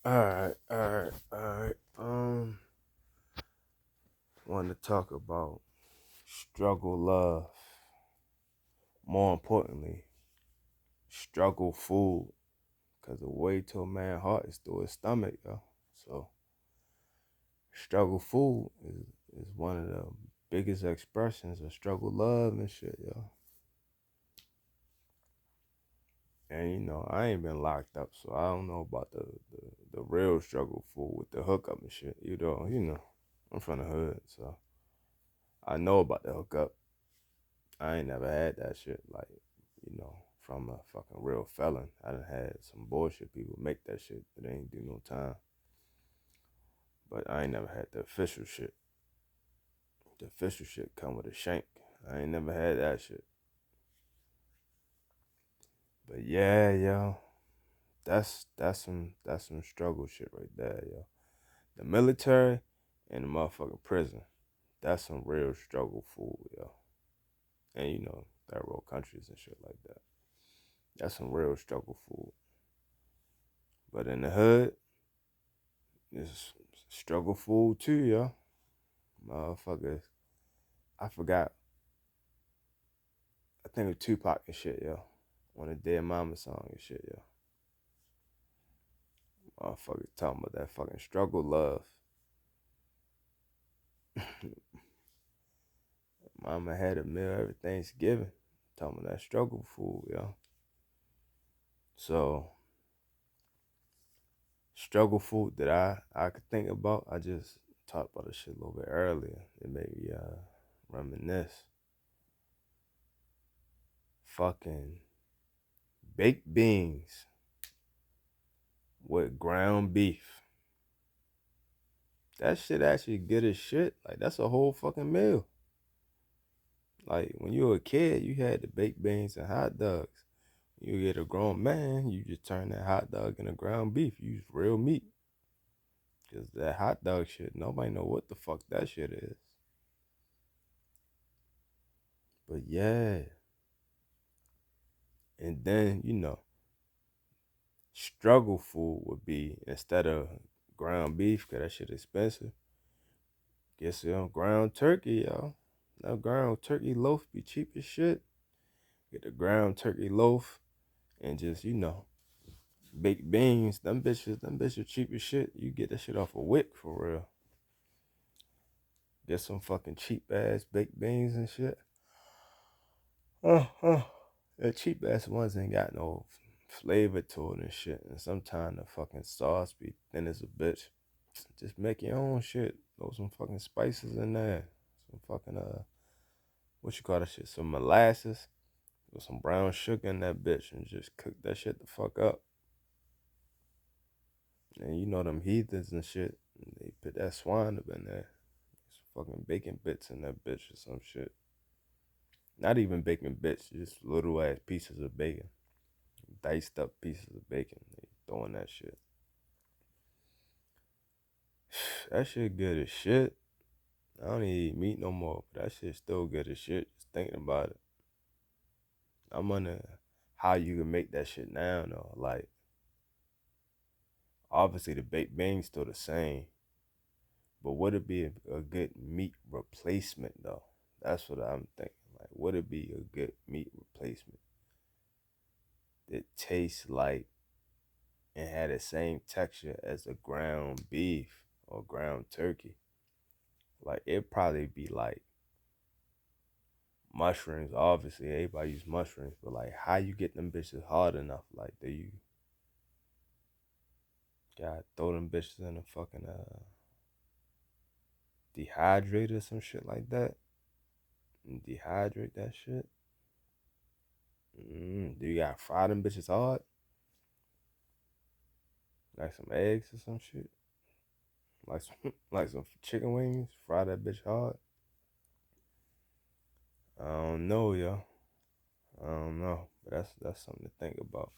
Alright. Want to talk about struggle love. More importantly, struggle food. Cause the way to a man's heart is through his stomach, yo. So struggle food is one of the biggest expressions of struggle love and shit, yo. And I ain't been locked up, so I don't know about the real struggle food with the hookup and shit. I'm from the hood, so I know about the hookup. I ain't never had that shit, like, from a fucking real felon. I done had some bullshit people make that shit, but they ain't do no time. But I ain't never had the official shit. The official shit come with a shank. I ain't never had that shit. But yeah, yo, that's some struggle shit right there, yo. The military and the motherfucking prison. That's some real struggle food, yo. And third world countries and shit like that. That's some real struggle food. But in the hood, it's struggle food too, yo. Motherfuckers. I forgot. I think of Tupac and shit, yo. On the Dear Mama song and shit, yo. Motherfuckers talking about that fucking struggle love. Mama had a meal every Thanksgiving. Talking about that struggle food, yo. So, struggle food that I could think about, I just talked about this shit a little bit earlier. It made me reminisce. Fucking baked beans with ground beef. That shit actually good as shit. Like, that's a whole fucking meal. Like, when you were a kid, you had the baked beans and hot dogs. You get a grown man, you just turn that hot dog into ground beef. You use real meat. Because that hot dog shit, nobody know what the fuck that shit is. But yeah. And then, struggle food would be, instead of ground beef, because that shit expensive, get some ground turkey, y'all. That ground turkey loaf be cheap as shit. Get the ground turkey loaf and just, baked beans. Them bitches cheap as shit. You get that shit off a wick for real. Get some fucking cheap ass baked beans and shit. The cheap ass ones ain't got no flavor to it and shit. And sometimes the fucking sauce be thin as a bitch. Just make your own shit. Throw some fucking spices in there. Some fucking what you call that shit? Some molasses with some brown sugar in that bitch and just cook that shit the fuck up. And them heathens and shit, they put that swine up in there. Some fucking bacon bits in that bitch or some shit. Not even bacon bits, just little ass pieces of bacon. Diced up pieces of bacon. They throwing that shit. That shit good as shit. I don't even eat meat no more, but that shit still good as shit. Just thinking about it. I'm wondering how you can make that shit now though. Like, obviously the baked beans still the same. But would it be a good meat replacement though? That's what I'm thinking. Like, would it be a good meat replacement that tastes like and had the same texture as a ground beef or ground turkey? Like, it'd probably be like mushrooms. Obviously, everybody use mushrooms, but like, how you get them bitches hard enough? Like, do you gotta throw them bitches in a fucking dehydrator or some shit like that? And dehydrate that shit? Do you gotta fry them bitches hard? Like some eggs or some shit? Like some like some chicken wings? Fry that bitch hard? I don't know, yo. I don't know. But that's something to think about.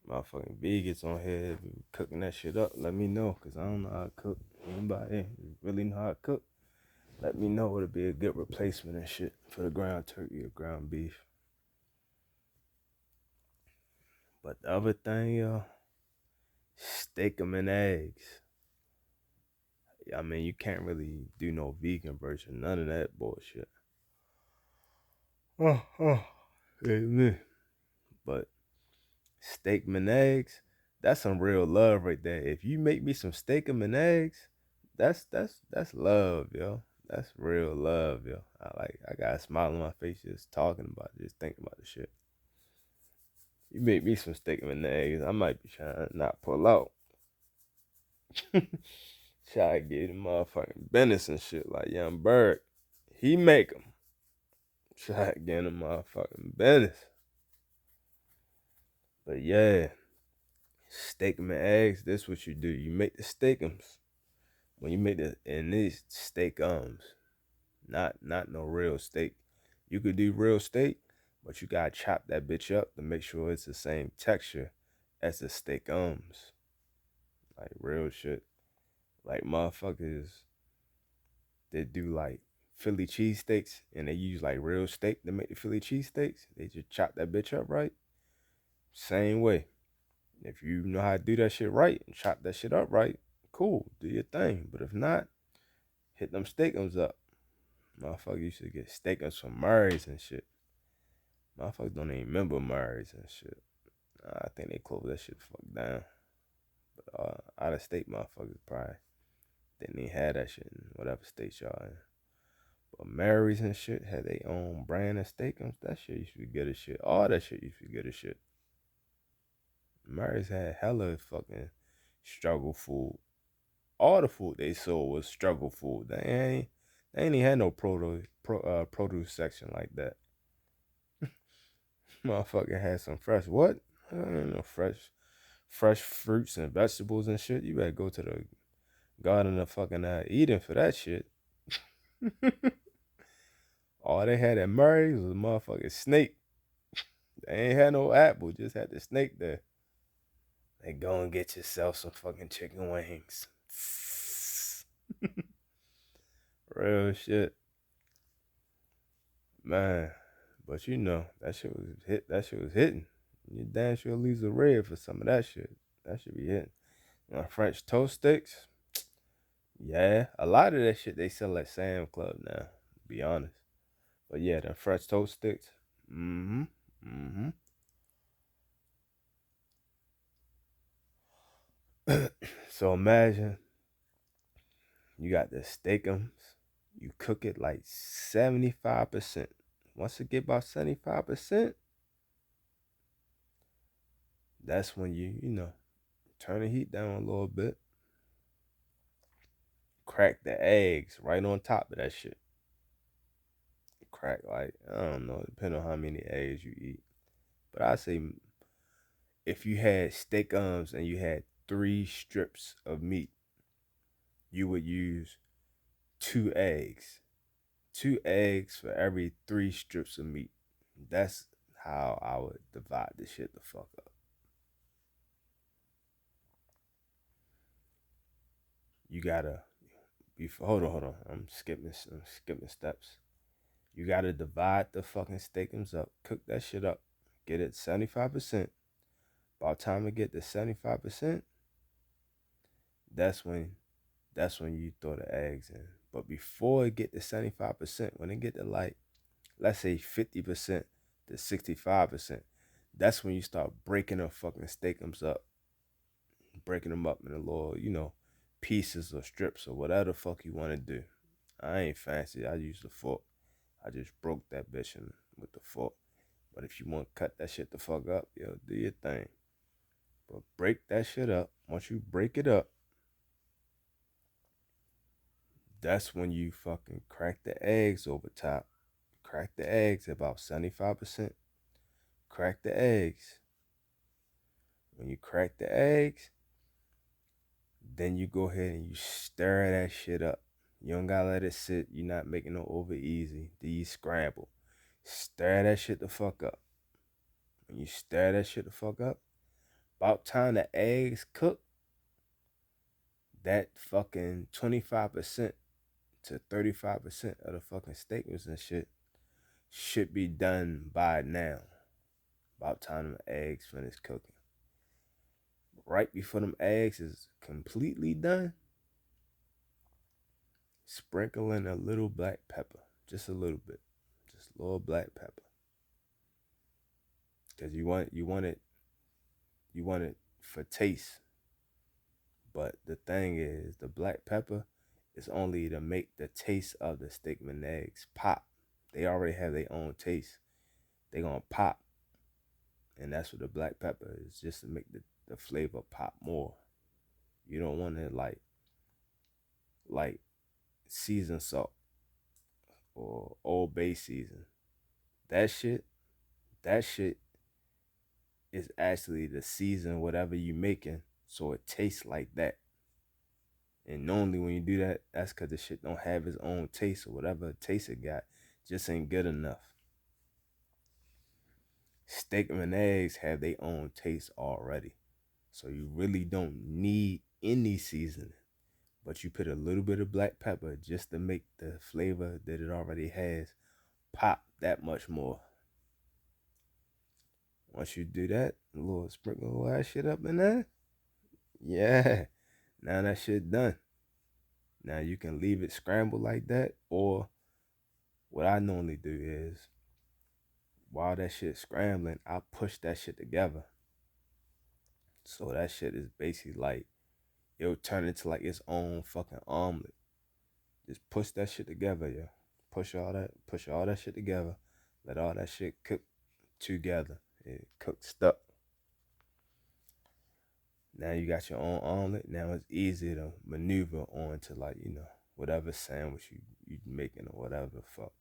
Motherfucking B gets on here cooking that shit up. Let me know, cause I don't know how to cook. Anybody really know how to cook? Let me know. It'll be a good replacement and shit for the ground turkey or ground beef. But the other thing, yo, steak 'em in eggs. I mean, you can't really do no vegan version, none of that bullshit. Amen. But steak 'em in eggs, that's some real love right there. If you make me some steak 'em in eggs, that's love, yo. That's real love, yo. I got a smile on my face just talking about it, just thinking about the shit. You make me some steak 'em in eggs, I might be trying to not pull out. Try to get him motherfucking business and shit like Young Bird. He make 'em. Try to get him motherfucking business. But yeah, steak 'em and eggs, this what you do. You make the steakums. When you make the and these steakums, not no real steak. You could do real steak, but you gotta chop that bitch up to make sure it's the same texture as the steakums. Like real shit. Like motherfuckers that do like Philly cheesesteaks and they use like real steak to make the Philly cheesesteaks. They just chop that bitch up right. Same way. If you know how to do that shit right and chop that shit up right, cool, do your thing. But if not, hit them steakums up. Motherfucker used to get steakums from Murray's and shit. Motherfuckers don't even remember Murray's and shit. I think they closed that shit the fuck down. But out of state motherfuckers probably didn't even have that shit in whatever state y'all in. But Mary's and shit had their own brand of steakums. That shit used to be good as shit. All that shit used to be good as shit. Mary's had hella fucking struggle food. All the food they sold was struggle food. They ain't even had no produce section like that. Motherfucker had some fresh what? I don't know, fresh fruits and vegetables and shit. You better go to the Garden of fucking Eden for that shit. All they had at Murray's was a motherfucking snake. They ain't had no apple, just had the snake there. They go and get yourself some fucking chicken wings. Real shit. Man. But you know, that shit was hitting. You damn sure leaves a red for some of that shit. That should be hitting. French toast sticks. Yeah. A lot of that shit they sell at Sam Club now, to be honest. But yeah, the French toast sticks. Mm-hmm. Mm-hmm. So imagine you got the steakums. You cook it like 75%. Once it get about 75%, that's when you turn the heat down a little bit. Crack the eggs right on top of that shit. Crack like, I don't know, depending on how many eggs you eat. But I say if you had steakums and you had 3 strips of meat, you would use 2 eggs. 2 eggs for every 3 strips of meat. That's how I would divide this shit the fuck up. You gotta hold on. I'm skipping steps. You gotta divide the fucking steakums up. Cook that shit up. Get it 75%. By the time it get to 75%, that's when you throw the eggs in. But before it get to 75%, when it get to like, let's say 50% to 65%, that's when you start breaking the fucking steakums up. Breaking them up in a little, pieces or strips or whatever the fuck you want to do. I ain't fancy. I use the fork. I just broke that bitch in with the fork. But if you want to cut that shit the fuck up, yo, do your thing. But break that shit up. Once you break it up, that's when you fucking crack the eggs over top. Crack the eggs about 75%. Crack the eggs. When you crack the eggs, then you go ahead and you stir that shit up. You don't gotta let it sit. You're not making no over easy. Do you scramble? Stir that shit the fuck up. When you stir that shit the fuck up, about time the eggs cook, that fucking 25% to 35% of the fucking steakums and shit should be done by now. About time the eggs finish cooking. right before them eggs is completely done, sprinkle in a little black pepper, just a little bit, just a little black pepper, because you want it for taste. But the thing is, the black pepper is only to make the taste of the steak and eggs pop. They already have their own taste. They gonna pop, and that's what the black pepper is, just to make the flavor pop more. You don't want it like seasoned salt or Old Bay season. That shit, that shit is actually the season whatever you making, so it tastes like that. And normally when you do that, that's because the shit don't have its own taste, or whatever taste it got just ain't good enough. Steak and eggs have their own taste already, so you really don't need any seasoning. But you put a little bit of black pepper just to make the flavor that it already has pop that much more. Once you do that, a little sprinkle all that shit up in there. Yeah. Now that shit done. Now you can leave it scrambled like that, or what I normally do is while that shit scrambling, I push that shit together. So that shit is basically like it'll turn into like its own fucking omelet. Just push that shit together, yeah. Push all that shit together. Let all that shit cook together. It cooked stuck. Now you got your own omelet. Now it's easy to maneuver on to, like, whatever sandwich you making or whatever the fuck.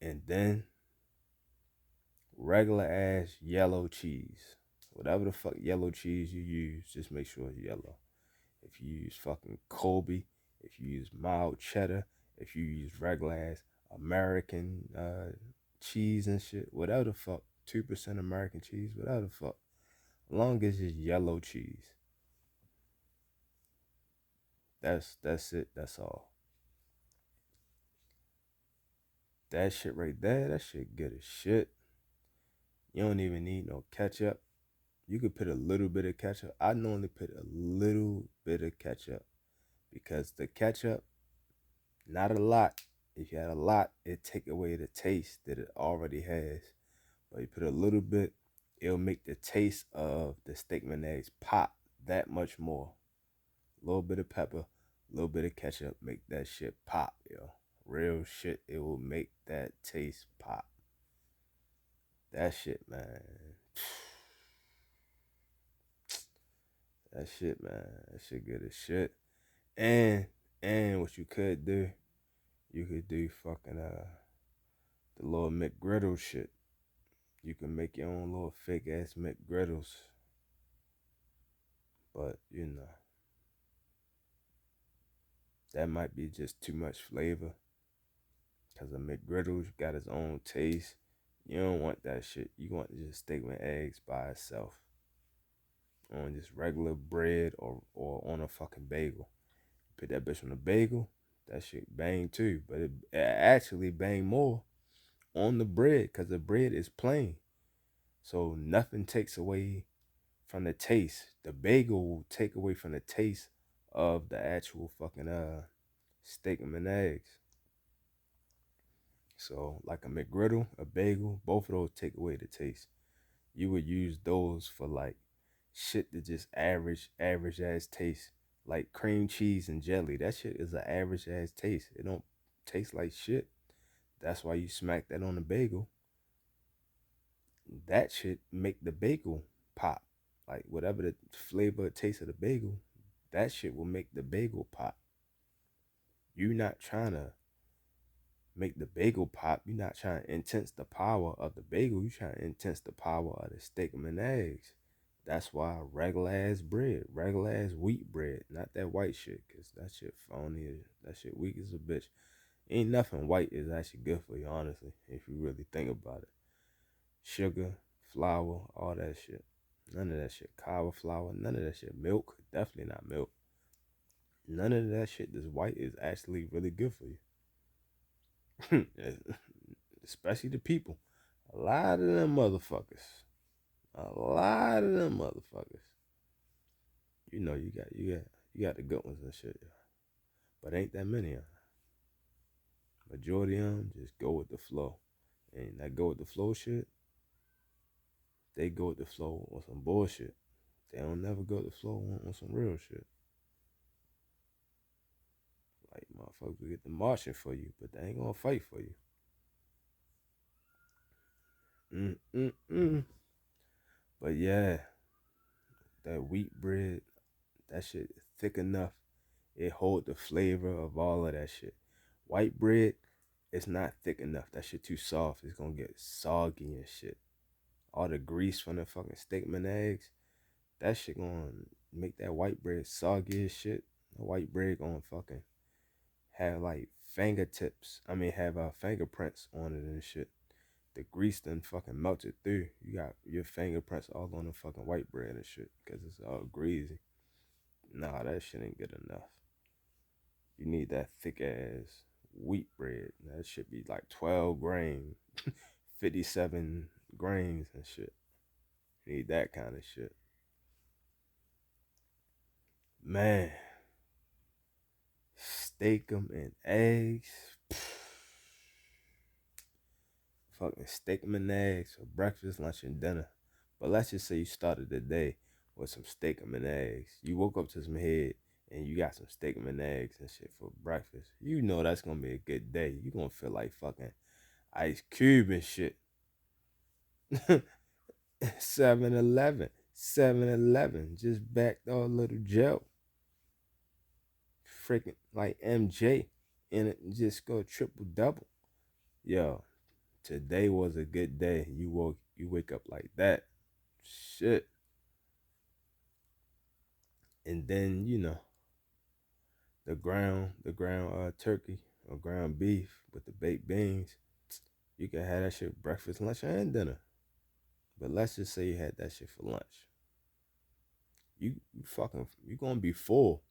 And then regular ass yellow cheese. Whatever the fuck yellow cheese you use, just make sure it's yellow. If you use fucking Colby, if you use mild cheddar, if you use regular ass American cheese and shit, whatever the fuck, 2% American cheese, whatever the fuck, as long as it's yellow cheese. That's it. That's all. That shit right there, that shit good as shit. You don't even need no ketchup. You could put a little bit of ketchup. I normally put a little bit of ketchup because the ketchup, not a lot. If you had a lot, it take away the taste that it already has. But you put a little bit, it'll make the taste of the steak and eggs pop that much more. A little bit of pepper, a little bit of ketchup, make that shit pop, yo. Real shit, it will make that taste pop. That shit, man. That shit, man. That shit good as shit. And what you could do, you could do fucking the little McGriddle shit. You can make your own little fake ass McGriddles. But that might be just too much flavor. Cause a McGriddle got its own taste. You don't want that shit. You want just steak with eggs by itself. On just regular bread or on a fucking bagel. Put that bitch on a bagel, that shit bang too. But it actually bang more on the bread because the bread is plain. So nothing takes away from the taste. The bagel will take away from the taste of the actual fucking steak and eggs. So like a McGriddle, a bagel, both of those take away the taste. You would use those for like shit that just average ass taste. Like cream cheese and jelly. That shit is an average ass taste. It don't taste like shit. That's why you smack that on the bagel. That shit make the bagel pop. Like whatever the flavor taste of the bagel, that shit will make the bagel pop. You're not trying to make the bagel pop. You're not trying to intense the power of the bagel. You're trying to intense the power of the steak and eggs. That's why regular ass bread, regular ass wheat bread, not that white shit, cause that shit phony. That shit weak as a bitch. Ain't nothing white is actually good for you, honestly, if you really think about it. Sugar, flour, all that shit. None of that shit. Cauliflower, none of that shit. Milk, definitely not milk. None of that shit that's white is actually really good for you. Especially the people. A lot of them motherfuckers. A lot of them motherfuckers. You know you got the good ones and shit, but ain't that many of them. Majority of them just go with the flow, and that go with the flow shit. They go with the flow on some bullshit. They don't never go with the flow on some real shit. Like motherfuckers will get the marching for you, but they ain't gonna fight for you. Mm-mm-mm. But yeah, that wheat bread, that shit is thick enough. It hold the flavor of all of that shit. White bread, it's not thick enough. That shit too soft. It's gonna get soggy and shit. All the grease from the fucking steak and eggs, that shit gonna make that white bread soggy as shit. The white bread gonna fucking have like fingertips. I mean, have fingerprints on it and shit. The grease done fucking melted through. You got your fingerprints all on the fucking white bread and shit because it's all greasy. Nah, that shit ain't good enough. You need that thick ass wheat bread. That should be like 12 grains, 57 grains and shit. You need that kind of shit. Man, steak 'em and eggs. Fucking steak 'em and eggs for breakfast, lunch, and dinner. But let's just say you started the day with some steak 'em and eggs. You woke up to some head and you got some steak 'em and eggs and shit for breakfast. You know that's gonna be a good day. You gonna feel like fucking Ice Cube and shit. 7-Eleven. 7-Eleven. Just backed all little Joe. Freaking like MJ in it and just go triple double. Yo, today was a good day. You wake up like that. Shit. And then, the ground turkey or ground beef with the baked beans. You can have that shit breakfast, lunch, and dinner. But let's just say you had that shit for lunch. You gonna be full.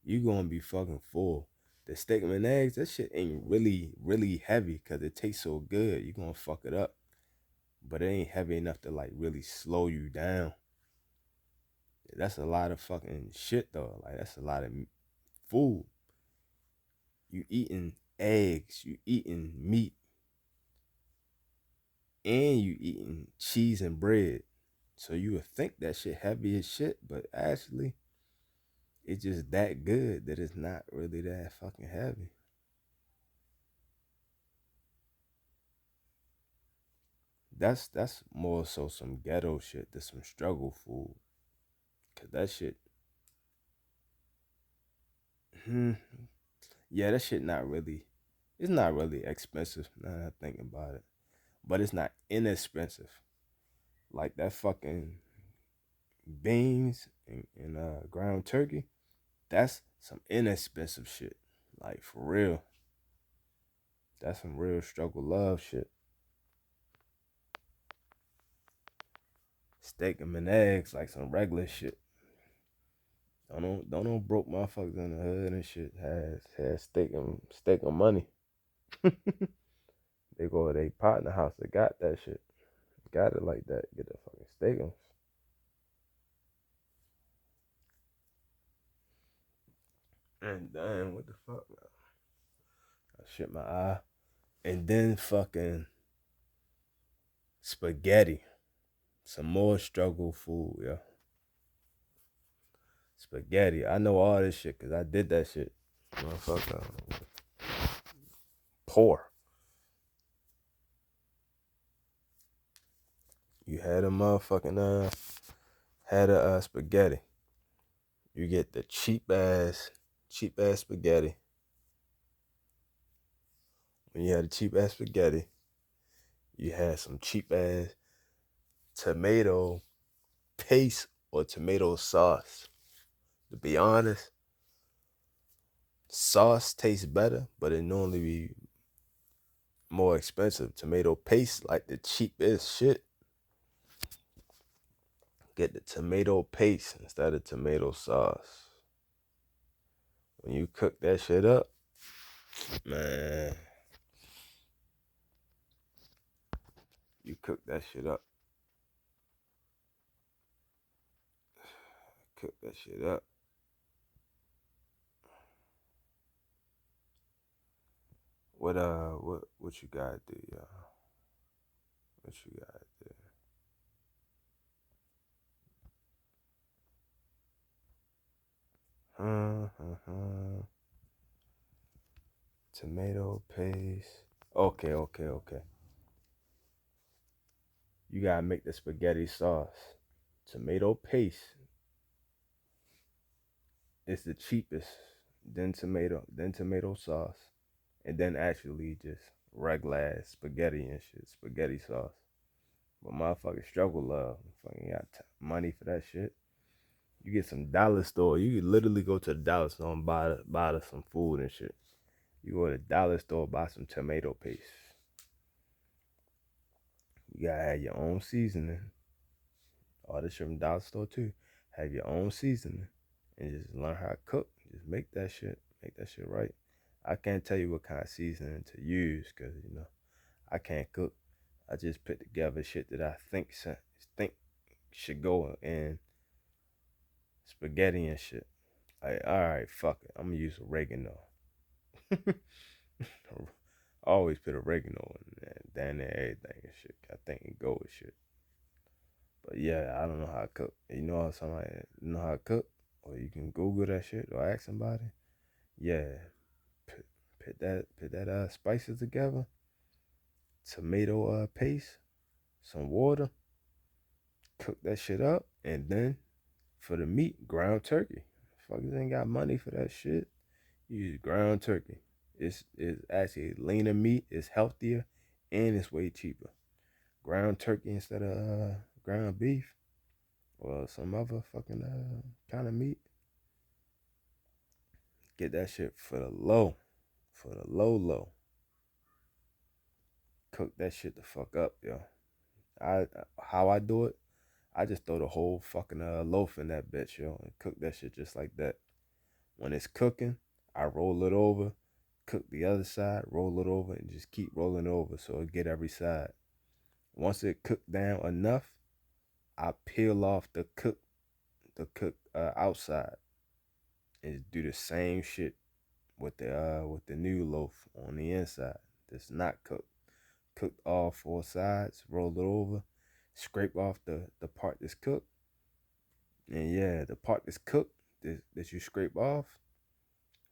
You gonna be fucking full. The steak and eggs, that shit ain't really, really heavy because it tastes so good. You gonna fuck it up. But it ain't heavy enough to like really slow you down. That's a lot of fucking shit though. Like that's a lot of food. You eating eggs, you eating meat, and you eating cheese and bread. So you would think that shit heavy as shit, but actually it's just that good that it's not really that fucking heavy. That's more so some ghetto shit than some struggle food. Cause that shit, hmm, yeah, that shit not really. It's not really expensive. Now that I think about it, but it's not inexpensive. Like that fucking beans and ground turkey. That's some inexpensive shit. Like for real. That's some real struggle love shit. Steak and eggs like some regular shit. Don't know broke motherfuckers in the hood and shit has steak and money. They go to their partner house that got that shit. Got it like that. Get the fucking steak 'em. And damn, what the fuck? I shit my eye. And then fucking spaghetti. Some more struggle food, yeah. Spaghetti. I know all this shit because I did that shit. Motherfucker. Poor. You had a motherfucking had a spaghetti. You get the cheap ass spaghetti. When you had a cheap ass spaghetti, you had some cheap ass tomato paste or tomato sauce. To be honest, sauce tastes better, but it normally be more expensive. Tomato paste, like the cheapest shit. Get the tomato paste instead of tomato sauce. When you cook that shit up, man, you cook that shit up. Cook that shit up. What you gotta do, y'all? What you gotta do? Tomato paste. Okay. You gotta make the spaghetti sauce. Tomato paste is the cheapest. Then tomato sauce, and then actually just regular spaghetti and shit, spaghetti sauce. But motherfuckers struggle love. Fucking got money for that shit. You get some dollar store. You could literally go to the dollar store and buy some food and shit. You go to the dollar store, buy some tomato paste. You gotta have your own seasoning. All this from the dollar store too. Have your own seasoning and just learn how to cook. Just make that shit. Make that shit right. I can't tell you what kind of seasoning to use because I can't cook. I just put together shit that I think should go in spaghetti and shit. Like, all right, fuck it. I'm gonna use oregano. Always put oregano in there, down there, everything and shit. I think it go with shit. But yeah, I don't know how to cook. You know somebody know how to cook, or you can Google that shit or ask somebody. Yeah, put that spices together, tomato paste, some water, cook that shit up, and then for the meat, ground turkey. Fuckers ain't got money for that shit. You use ground turkey. It's actually leaner meat. It's healthier, and it's way cheaper. Ground turkey instead of ground beef or some other fucking kind of meat. Get that shit for the low. Cook that shit the fuck up, yo. I How I do it, I just throw the whole fucking loaf in that bitch, yo, and cook that shit just like that. When it's cooking, I roll it over, cook the other side, roll it over, and just keep rolling it over so it get every side. Once it cooked down enough, I peel off the cook outside and do the same shit with the new loaf on the inside that's not cooked. Cook all four sides, roll it over, scrape off the part that's cooked. And yeah, the part that's cooked that you scrape off,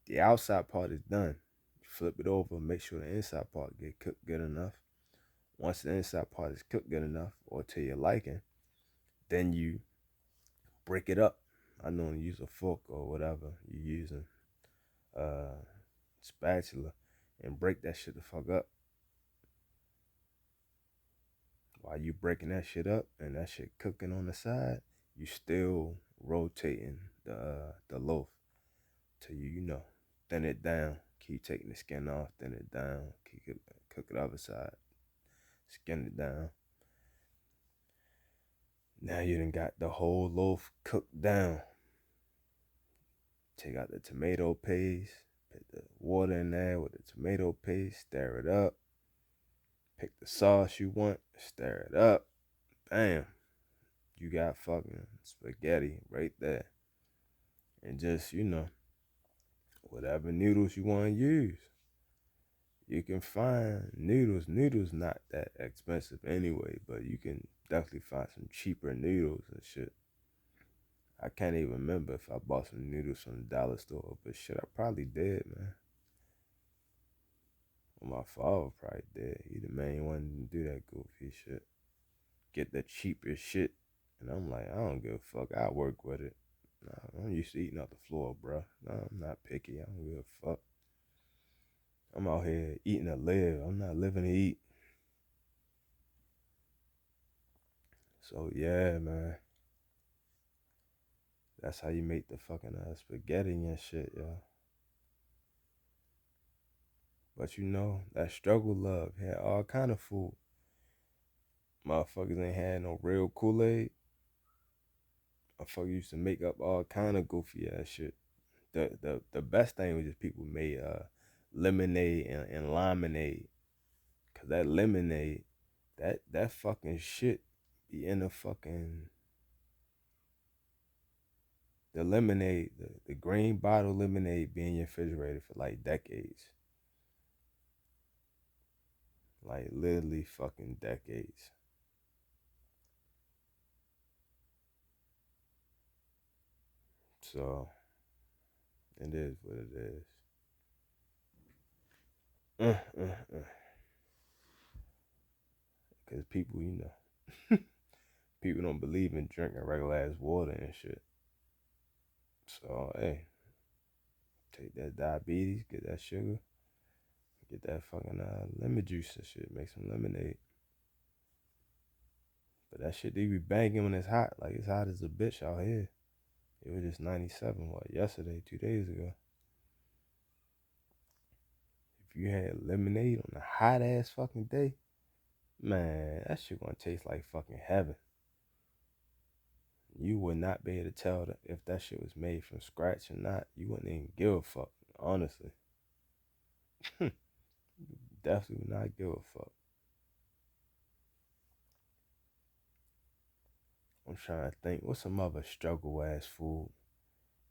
the outside part is done. Flip it over, make sure the inside part get cooked good enough. Once the inside part is cooked good enough or to your liking, then you break it up. I normally use a fork or whatever you're using, uh, spatula, and break that shit the fuck up. While you breaking that shit up and that shit cooking on the side, you still rotating the loaf till you thin it down. Keep taking the skin off, thin it down. Cook it other side, skin it down. Now you done got the whole loaf cooked down. Take out the tomato paste, put the water in there with the tomato paste, stir it up. Pick the sauce you want, stir it up. Bam. You got fucking spaghetti right there. And just, whatever noodles you want to use. You can find noodles. Noodles not that expensive anyway, but you can definitely find some cheaper noodles and shit. I can't even remember if I bought some noodles from the dollar store, but shit, I probably did, man. Well, my father probably did. He the main one to do that goofy shit. Get the cheapest shit. And I'm like, I don't give a fuck. I work with it. Nah, I'm used to eating off the floor, bro. Nah, I'm not picky. I don't give a fuck. I'm out here eating to live. I'm not living to eat. So yeah, man. That's how you make the fucking spaghetti and shit, yo. But that struggle love had all kind of food. Motherfuckers ain't had no real Kool-Aid. Motherfuckers used to make up all kind of goofy ass shit. The best thing was just people made lemonade and limonade. Cause that lemonade, that fucking shit be in the fucking The lemonade, the green bottle lemonade, be in your refrigerator for like decades. Like literally fucking decades. So it is what it is. Cause people, people don't believe in drinking regular ass water and shit. So hey, take that diabetes, get that sugar, get that fucking lemon juice and shit, make some lemonade. But that shit they be banging when it's hot. Like it's hot as a bitch out here. It was just 97, yesterday, 2 days ago. If you had lemonade on a hot ass fucking day, man, that shit gonna taste like fucking heaven. You would not be able to tell if that shit was made from scratch or not. You wouldn't even give a fuck, honestly. Definitely would not give a fuck. I'm trying to think, what's some other struggle ass food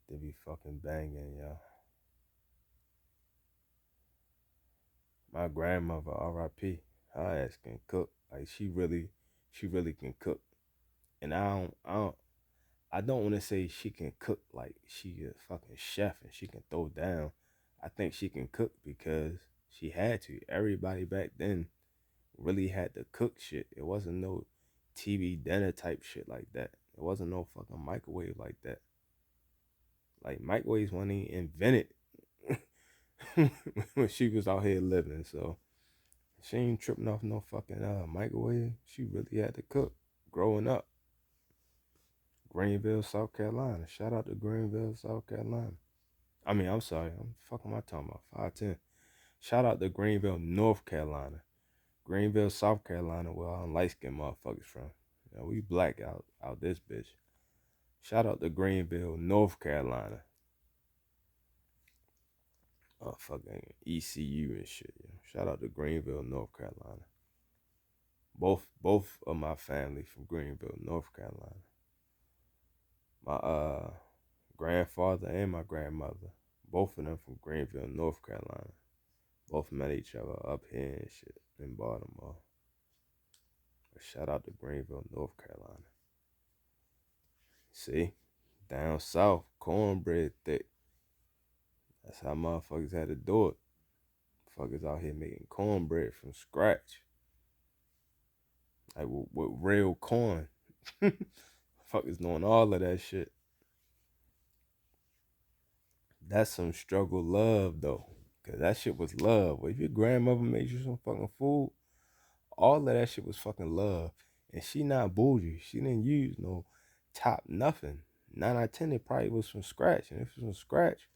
to be fucking banging, yo? My grandmother, R.I.P. Her ass can cook. Like she really can cook. And I don't want to say she can cook like she a fucking chef and she can throw down. I think she can cook because she had to. Everybody back then really had to cook shit. It wasn't no TV dinner type shit like that. It wasn't no fucking microwave like that. Like microwaves weren't even invented when she was out here living. So she ain't tripping off no fucking microwave. She really had to cook growing up. Greenville, South Carolina. Shout out to Greenville, South Carolina. I mean, I'm sorry. I'm fucking my talking about 510. Shout out to Greenville, North Carolina. Greenville, South Carolina, where all light skinned motherfuckers from. We black out this bitch. Shout out to Greenville, North Carolina. Fucking ECU and shit. Yeah. Shout out to Greenville, North Carolina. Both of my family from Greenville, North Carolina. My grandfather and my grandmother, both of them from Greenville, North Carolina. Both met each other up here and shit in Baltimore. But shout out to Greenville, North Carolina. See, down south, cornbread thick. That's how motherfuckers had to do it. Motherfuckers out here making cornbread from scratch. Like with real corn. Fuckers doing all of that shit. That's some struggle love though. Cause that shit was love. If your grandmother made you some fucking food, all of that shit was fucking love. And she not bougie. She didn't use no top nothing. 9 out of 10 it probably was from scratch. And if it was from scratch,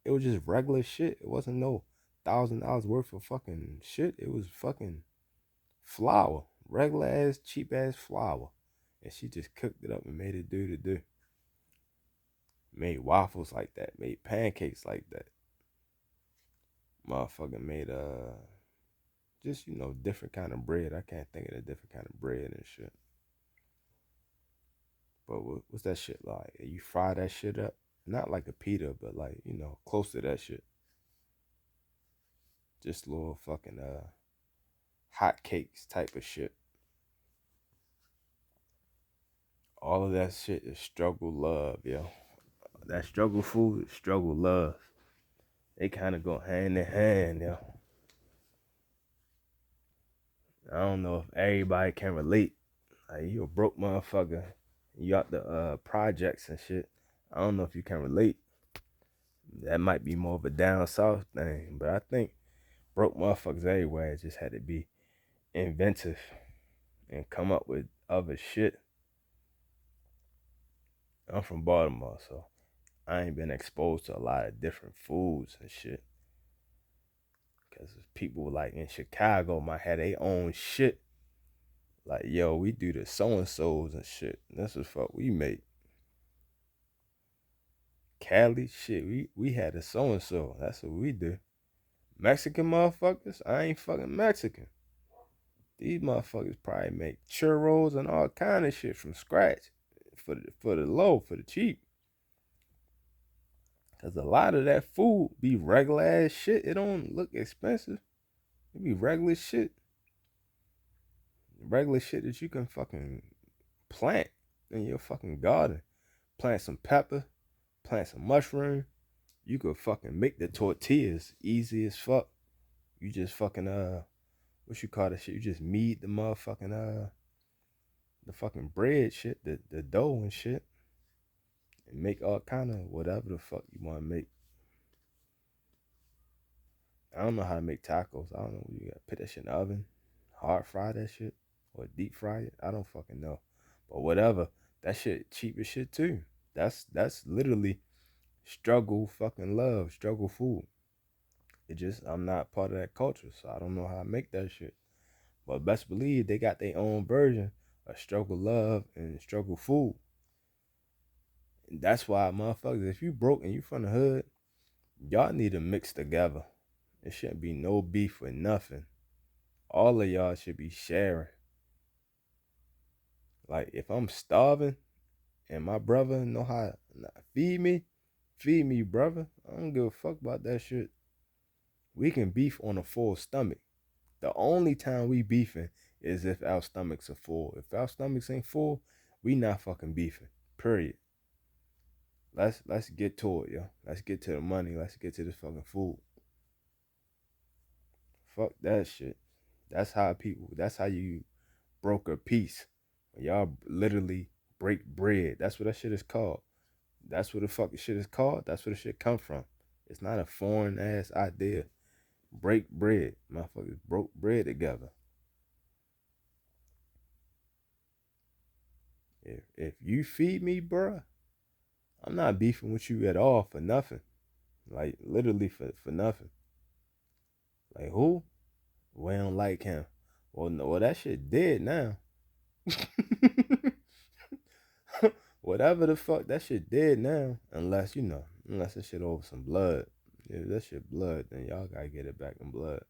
it was just regular shit. It wasn't no $1,000 worth of fucking shit. It was fucking flour. Regular ass, cheap ass flour. And she just cooked it up and made it do to do. Made waffles like that. Made pancakes like that. Motherfucking made just different kind of bread. I can't think of the different kind of bread and shit. But what's that shit like? You fry that shit up, not like a pita, but like close to that shit. Just little fucking hot cakes type of shit. All of that shit is struggle love, yo. That struggle food is struggle love. They kind of go hand in hand, yo. I don't know if everybody can relate. Like you a broke motherfucker. You got the projects and shit. I don't know if you can relate. That might be more of a down south thing, but I think broke motherfuckers everywhere just had to be inventive and come up with other shit. I'm from Baltimore, so I ain't been exposed to a lot of different foods and shit. Cause people like in Chicago might have their own shit. Like, yo, we do the so-and-sos and shit. That's what fuck we make. Cali, shit, we had a so-and-so. That's what we do. Mexican motherfuckers, I ain't fucking Mexican. These motherfuckers probably make churros and all kind of shit from scratch for the low, for the cheap. Cause a lot of that food be regular ass shit. It don't look expensive. It be regular shit. Regular shit that you can fucking plant in your fucking garden. Plant some pepper, plant some mushroom. You could fucking make the tortillas easy as fuck. You just fucking what you call that shit? You just knead the motherfucking the fucking bread shit, the dough and shit, and make all kind of whatever the fuck you want to make. I don't know how to make tacos. I don't know. You gotta put that shit in the oven, hard fry that shit, or deep fry it. I don't fucking know. But whatever, that shit cheap as shit too. That's literally struggle fucking love, struggle food. It just I'm not part of that culture, so I don't know how to make that shit. But best believe they got their own version of struggle love and struggle food. And that's why motherfuckers, if you broke and you from the hood, y'all need to mix together. It shouldn't be no beef with nothing. All of y'all should be sharing. Like if I'm starving and my brother know how to feed me, brother. I don't give a fuck about that shit. We can beef on a full stomach. The only time we beefing is if our stomachs are full. If our stomachs ain't full, we not fucking beefing. Period. Let's get to it, yo. Let's get to the money. Let's get to this fucking food. Fuck that shit. That's how you broker peace. Y'all literally break bread. That's what that shit is called. That's what the fucking shit is called. That's where the shit come from. It's not a foreign ass idea. Break bread. Motherfuckers broke bread together. If you feed me, bruh, I'm not beefing with you at all for nothing. Like literally for nothing. Like who? We don't like him. Well, no, well that shit dead now. Whatever the fuck, that shit dead now. Unless that shit over some blood. If that shit blood, then y'all gotta get it back in blood.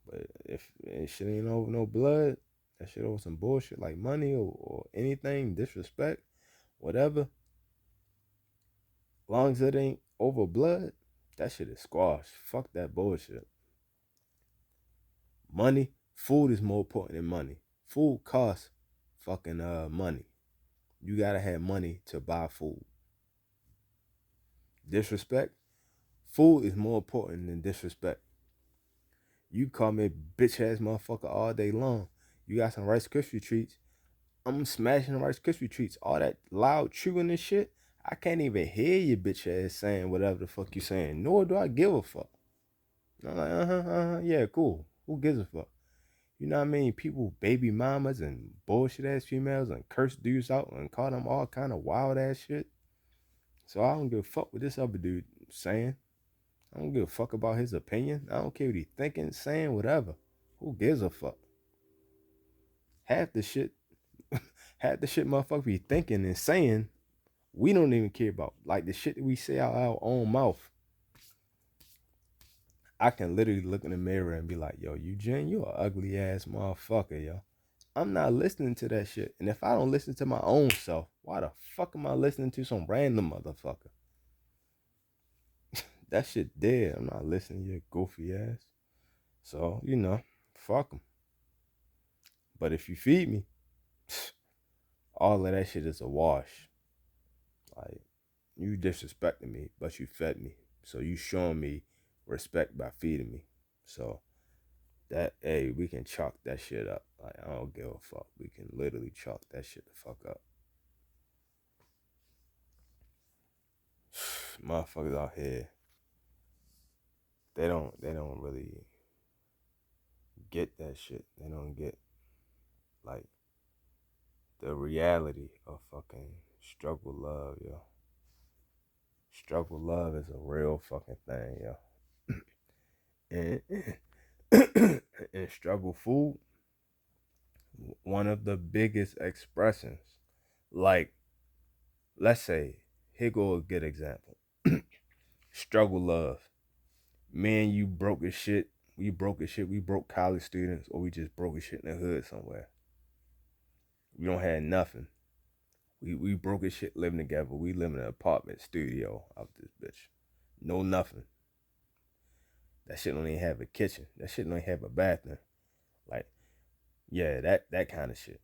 But if shit ain't over no blood, that shit over some bullshit like money or anything, disrespect, whatever. Long as it ain't over blood, that shit is squash. Fuck that bullshit. Money, food is more important than money. Food costs fucking money. You gotta have money to buy food. Disrespect, food is more important than disrespect. You call me bitch ass motherfucker all day long. You got some Rice Krispie treats. I'm smashing Rice Krispie treats. All that loud chewing and shit. I can't even hear you bitch ass saying whatever the fuck you saying. Nor do I give a fuck. I'm like, yeah, cool. Who gives a fuck? You know what I mean? People, baby mamas and bullshit ass females and curse dudes out and call them all kind of wild ass shit. So I don't give a fuck what this other dude saying. I don't give a fuck about his opinion. I don't care what he thinking, saying, whatever. Who gives a fuck? Half the shit, half the shit motherfuckers be thinking and saying, we don't even care about. Like the shit that we say out our own mouth. I can literally look in the mirror and be like, yo, Eugene, you a ugly ass motherfucker, yo. I'm not listening to that shit. And if I don't listen to my own self, why the fuck am I listening to some random motherfucker? That shit dead. I'm not listening to your goofy ass. So, fuck them. But if you feed me, all of that shit is a wash. Like, you disrespecting me, but you fed me. So you showing me respect by feeding me. So that, hey, we can chalk that shit up. Like, I don't give a fuck. We can literally chalk that shit the fuck up. Motherfuckers out here, they don't really get that shit. They don't get like the reality of fucking struggle love, yo. Struggle love is a real fucking thing, yo. And and struggle food, one of the biggest expressions. Like, let's say, here go a good example. Struggle love. Man, you broke as shit. We broke as shit. We broke college students, or we just broke as shit in the hood somewhere. We don't have nothing. We broke as shit living together. We live in an apartment studio out this bitch. No nothing. That shit don't even have a kitchen. That shit don't even have a bathroom. Like, yeah, that kind of shit.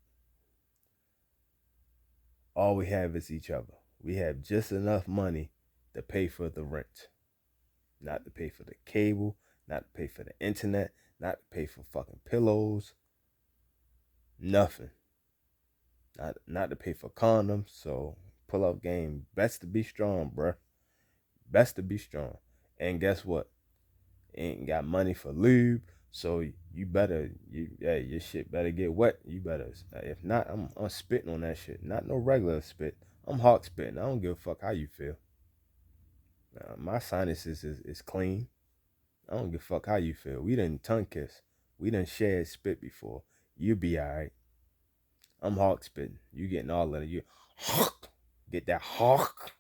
All we have is each other. We have just enough money to pay for the rent, not to pay for the cable, not to pay for the internet, not to pay for fucking pillows, nothing. Not to pay for condoms. So pull up game, best to be strong, bruh. Best to be strong. And guess what? Ain't got money for lube, so you better your shit better get wet. You better, if not, I'm spitting on that shit. Not no regular spit. I'm hawk spitting. I don't give a fuck how you feel. My sinuses is clean. I don't give a fuck how you feel. We done tongue kiss. We done shared spit before. You be alright. I'm hawk spitting. You getting all of it. You hawk. Get that hawk.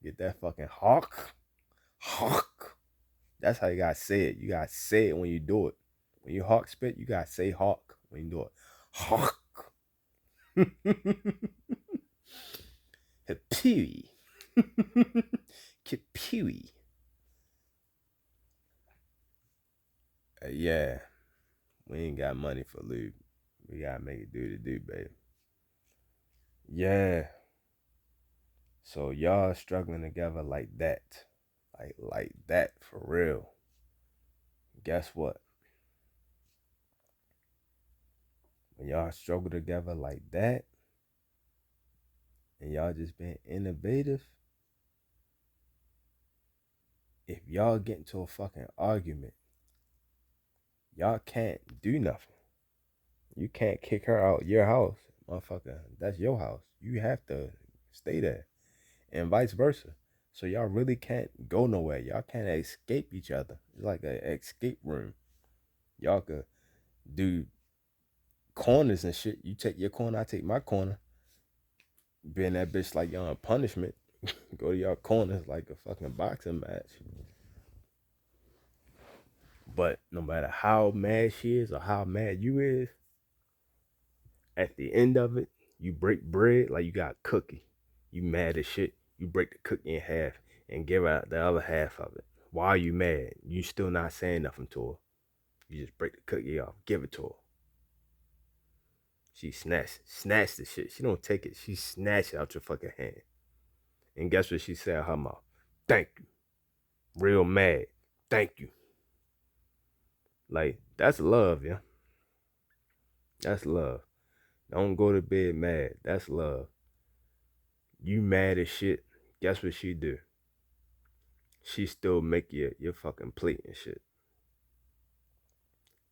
Get that fucking hawk. Hawk. That's how you gotta say it. You gotta say it when you do it. When you hawk spit, you gotta say hawk when you do it. Hawk. Pewy. Pewy. Yeah. We ain't got money for lube. We gotta make it do the do, baby. Yeah. So y'all struggling together like that. Like that for real. Guess what? When y'all struggle together like that and y'all just being innovative, if y'all get into a fucking argument, y'all can't do nothing. You can't kick her out your house, motherfucker. That's your house. You have to stay there, and vice versa. So y'all really can't go nowhere. Y'all can't escape each other. It's like an escape room. Y'all could do corners and shit. You take your corner, I take my corner. Being that bitch like y'all in punishment. Go to y'all corners like a fucking boxing match. But no matter how mad she is or how mad you is, at the end of it, you break bread like you got a cookie. You mad as shit. You break the cookie in half and give out the other half of it. Why are you mad? You still not saying nothing to her. You just break the cookie off, give it to her. She snatch the shit. She don't take it. She snatch it out your fucking hand. And guess what she said out her mouth? Thank you. Real mad. Thank you. Like, that's love, yeah. That's love. Don't go to bed mad. That's love. You mad as shit. Guess what she do? She still make your fucking plate and shit.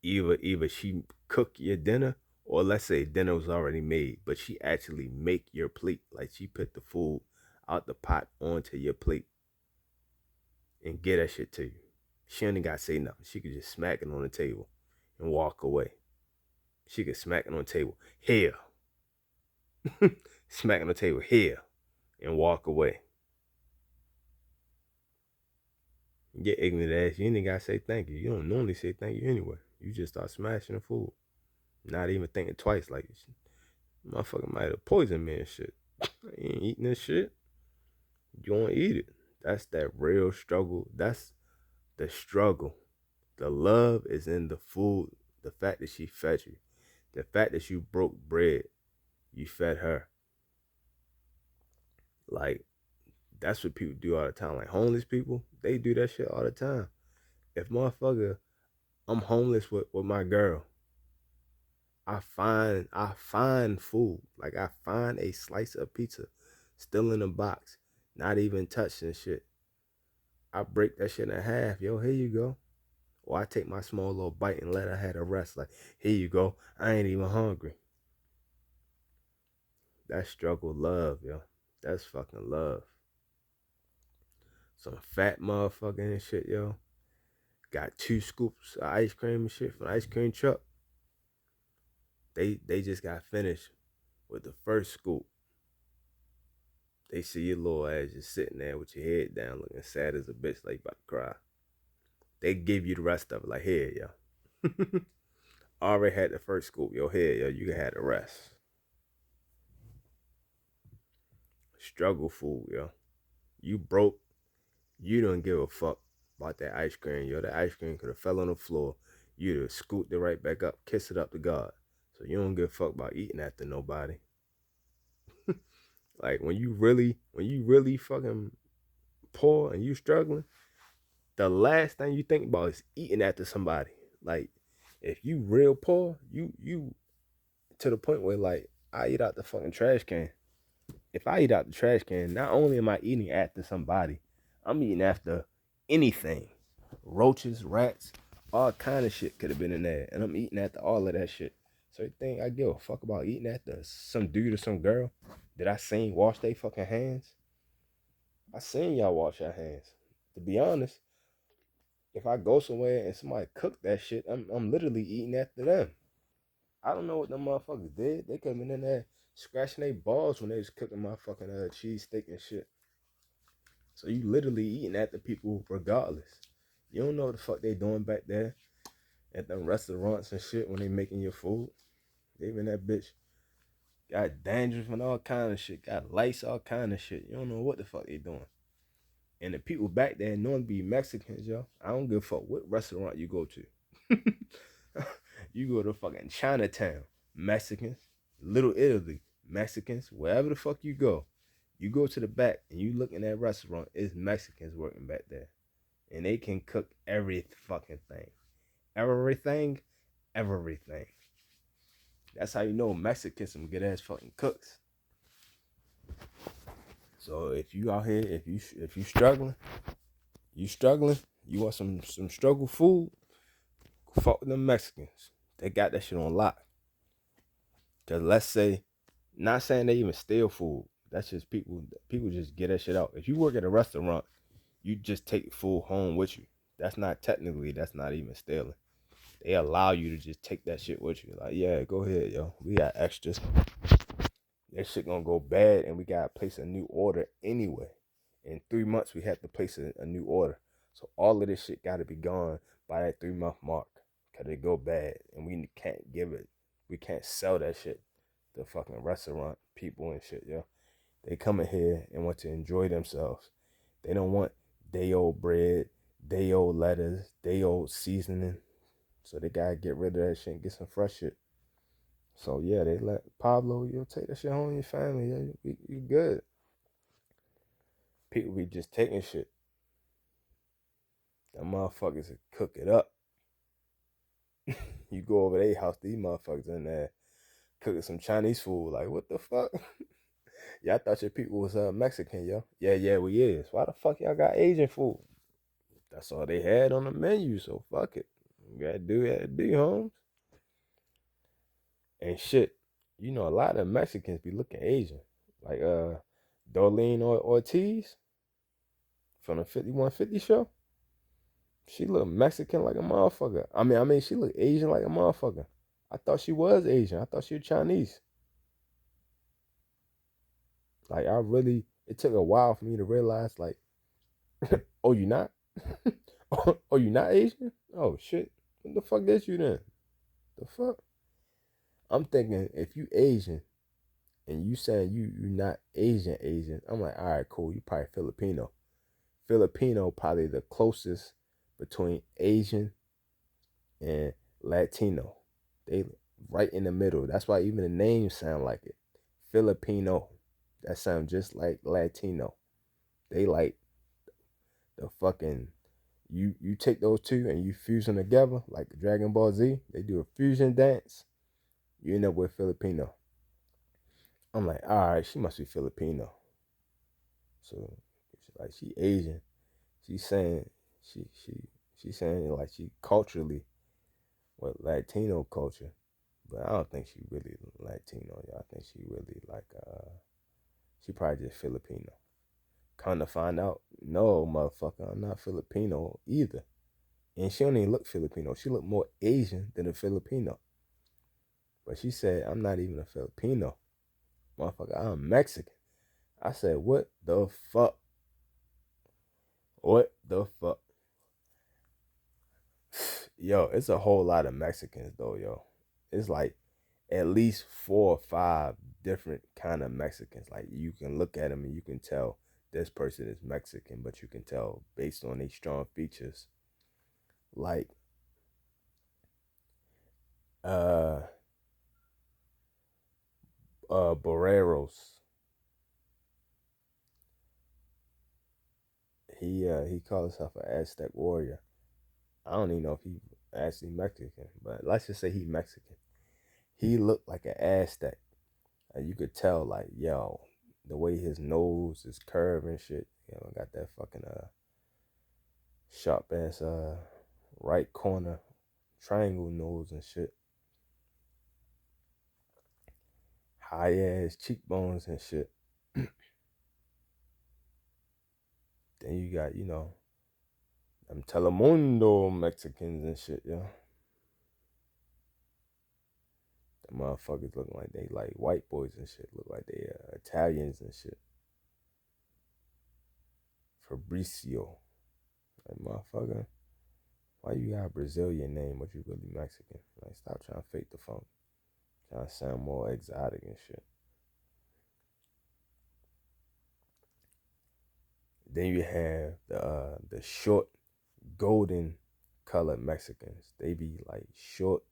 Either she cook your dinner, or let's say dinner was already made, but she actually make your plate. Like, she put the food out the pot onto your plate and get that shit to you. She ain't got to say nothing. She could just smack it on the table and walk away. She could smack it on the table. Here. Smack on the table. Here. And walk away. Get ignorant ass. You ain't gotta say thank you. You don't normally say thank you anyway. You just start smashing the food. Not even thinking twice. Like, motherfucker might have poisoned me and shit. I ain't eating this shit. You don't eat it. That's that real struggle. That's the struggle. The love is in the food. The fact that she fed you. The fact that you broke bread. You fed her. Like, that's what people do all the time. Like, homeless people, they do that shit all the time. If motherfucker, I'm homeless with my girl, I find food. Like, I find a slice of pizza still in a box, not even touched and shit. I break that shit in half. Yo, here you go. Or I take my small little bite and let her have the rest. Like, here you go. I ain't even hungry. That's struggle love, yo. That's fucking love. Some fat motherfucker and shit, yo. Got 2 scoops of ice cream and shit from the ice cream truck. They just got finished with the first scoop. They see your little ass just sitting there with your head down looking sad as a bitch like you about to cry. They give you the rest of it like, here, yo. Already had the first scoop. Yo, here, yo, you can have the rest. Struggle food, yo. You broke. You don't give a fuck about that ice cream, yo. That ice cream could have fell on the floor. You'd have scooped it right back up, kiss it up to God. So you don't give a fuck about eating after nobody. Like when you really fucking poor and you struggling, the last thing you think about is eating after somebody. Like if you real poor, you to the point where like I eat out the fucking trash can. If I eat out the trash can, not only am I eating after somebody, I'm eating after anything. Roaches, rats, all kind of shit could have been in there. And I'm eating after all of that shit. So you think I give a fuck about eating after some dude or some girl that I seen wash their fucking hands? I seen y'all wash your hands. To be honest, if I go somewhere and somebody cook that shit, I'm literally eating after them. I don't know what them motherfuckers did. They could have been in there scratching their balls when they was cooking my fucking cheese steak and shit. So you literally eating at the people regardless. You don't know what the fuck they doing back there at them restaurants and shit when they making your food. They in that bitch got dandruff and all kind of shit, got lice, all kind of shit. You don't know what the fuck they doing. And the people back there knowing be Mexicans, yo. I don't give a fuck what restaurant you go to. You go to fucking Chinatown, Mexicans, Little Italy, Mexicans, wherever the fuck you go to the back and you look in that restaurant, it's Mexicans working back there. And they can cook every fucking thing. Everything, everything. That's how you know Mexicans some good ass fucking cooks. So if you out here, if you struggling, you want some struggle food, fuck with them Mexicans. They got that shit on lock. Cause let's say, not saying they even steal food. That's just people just get that shit out. If you work at a restaurant, you just take food home with you. That's not even stealing. They allow you to just take that shit with you. Like, yeah, go ahead, yo. We got extras. That shit gonna go bad and we gotta place a new order anyway. In 3 months, we have to place a new order. So all of this shit gotta be gone by that 3 month mark. Cause it go bad and we can't give it. We can't sell that shit to fucking restaurant people and shit, yo. They come in here and want to enjoy themselves. They don't want day old bread, day old lettuce, day old seasoning. So they gotta get rid of that shit and get some fresh shit. So yeah, they let Pablo, you'll take that shit home to your family. Yeah, you good. People be just taking shit. Them motherfuckers cook it up. You go over their house, these motherfuckers in there cooking some Chinese food. Like, what the fuck? Y'all thought your people was Mexican, yo. Yeah, we is. Why the fuck y'all got Asian food? That's all they had on the menu, so fuck it. You gotta do, Holmes. And shit, you know, a lot of Mexicans be looking Asian. Like Darlene Ortiz from the 5150 show. She look Mexican like a motherfucker. I mean, she look Asian like a motherfucker. I thought she was Asian. I thought she was Chinese. Like it took a while for me to realize, like, oh, you not? Oh, you not Asian? Oh shit. What the fuck is you then? The fuck? I'm thinking if you Asian and you saying you not Asian, I'm like, all right, cool. You probably Filipino. Filipino probably the closest between Asian and Latino. They right in the middle. That's why even the names sound like it. Filipino. That sounds just like Latino. They like the fucking you take those two and you fuse them together like Dragon Ball Z. They do a fusion dance. You end up with Filipino. I'm like, all right, she must be Filipino. So, like, she Asian. She's saying she's saying like she culturally with Latino culture, but I don't think she really Latino. I think she really like she probably just Filipino. Come to find out, no, motherfucker, I'm not Filipino either. And she don't even look Filipino. She look more Asian than a Filipino. But she said, I'm not even a Filipino. Motherfucker, I'm Mexican. I said, what the fuck? What the fuck? Yo, it's a whole lot of Mexicans though, yo. It's like at least 4 or 5 different kind of Mexicans. Like you can look at them and you can tell this person is Mexican, but you can tell based on these strong features. Like uh Boreros. He called himself an Aztec warrior. I don't even know if he actually Mexican, but let's just say he Mexican. He looked like an Aztec. You could tell, like, yo, the way his nose is curved and shit. You know, got that fucking sharp ass right corner triangle nose and shit. High ass cheekbones and shit. Then you got, them Telemundo Mexicans and shit, yo. The motherfuckers look like they like white boys and shit. Look like they Italians and shit. Fabricio. Like, motherfucker, why you got a Brazilian name but you really Mexican? Like, stop trying to fake the funk. Trying to sound more exotic and shit. Then you have the short, golden colored Mexicans. They be like short,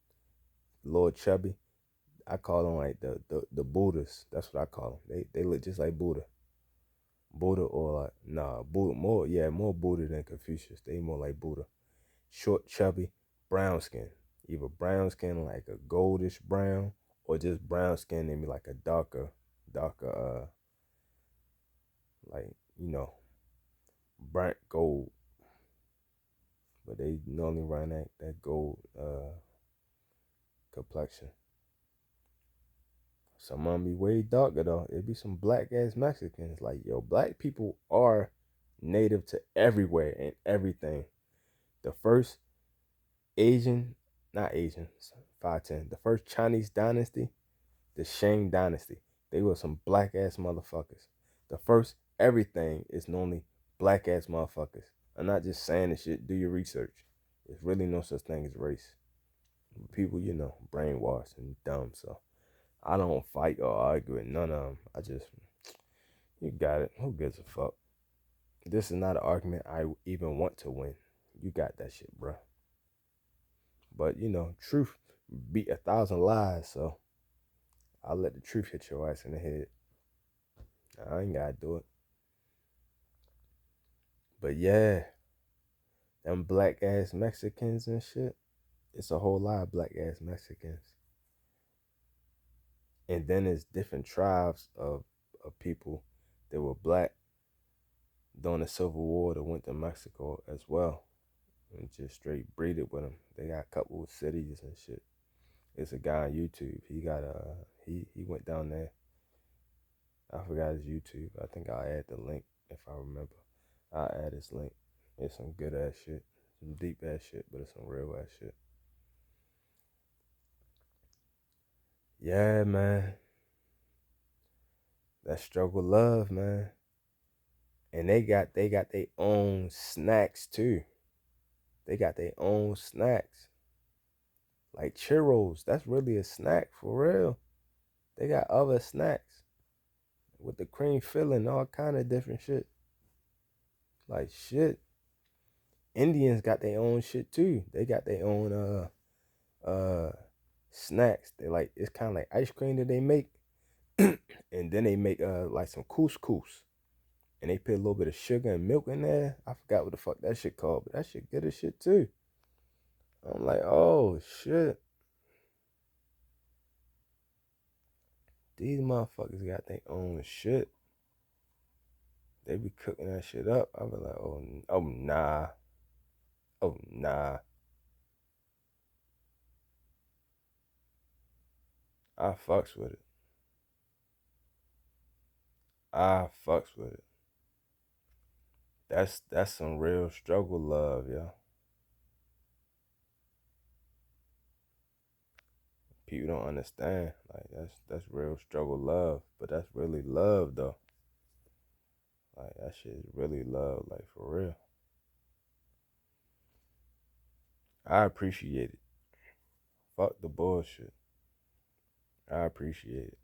little chubby. I call them like the Buddhas. That's what I call them. They look just like Buddha. Buddha or like Buddha more Buddha than Confucius. They more like Buddha. Short, chubby, brown skin. Either brown skin like a goldish brown, or just brown skin and be like a darker like burnt gold. But they normally run that gold complexion. Some of them be way darker though. It be some black ass Mexicans. Like, yo, black people are native to everywhere and everything. The first Asian, not Asian, 510. The first Chinese dynasty, the Shang dynasty. They were some black ass motherfuckers. The first everything is normally black ass motherfuckers. I'm not just saying this shit. Do your research. There's really no such thing as race. People, brainwashed and dumb. So I don't fight or argue with none of them. You got it. Who gives a fuck? This is not an argument I even want to win. You got that shit, bro. But, truth beat 1,000 lies. So I'll let the truth hit your ass in the head. I ain't gotta do it. But yeah, them black ass Mexicans and shit. It's a whole lot of black ass Mexicans. And then there's different tribes of people that were black during the Civil War that went to Mexico as well. And just straight breeded with them. They got a couple of cities and shit. It's a guy on YouTube. He went down there. I forgot his YouTube. I think I'll add the link if I remember. I'll add his link. It's some good ass shit. Some deep ass shit, but it's some real ass shit. Yeah, man. That struggle love, man. And they got their own snacks too. They got their own snacks. Like churros. That's really a snack for real. They got other snacks with the cream filling, all kind of different shit. Like shit. Indians got their own shit too. They got their own snacks. They like, it's kind of like ice cream that they make. And then they make like some couscous. And they put a little bit of sugar and milk in there. I forgot what the fuck that shit called, but that shit good as shit too. I'm like, oh shit. These motherfuckers got their own shit. They be cooking that shit up. I be like, oh nah. Oh nah. I fucks with it. I fucks with it. That's some real struggle love, yo. People don't understand. Like that's real struggle love. But that's really love though. Like that shit is really love, like for real. I appreciate it. Fuck the bullshit. I appreciate it.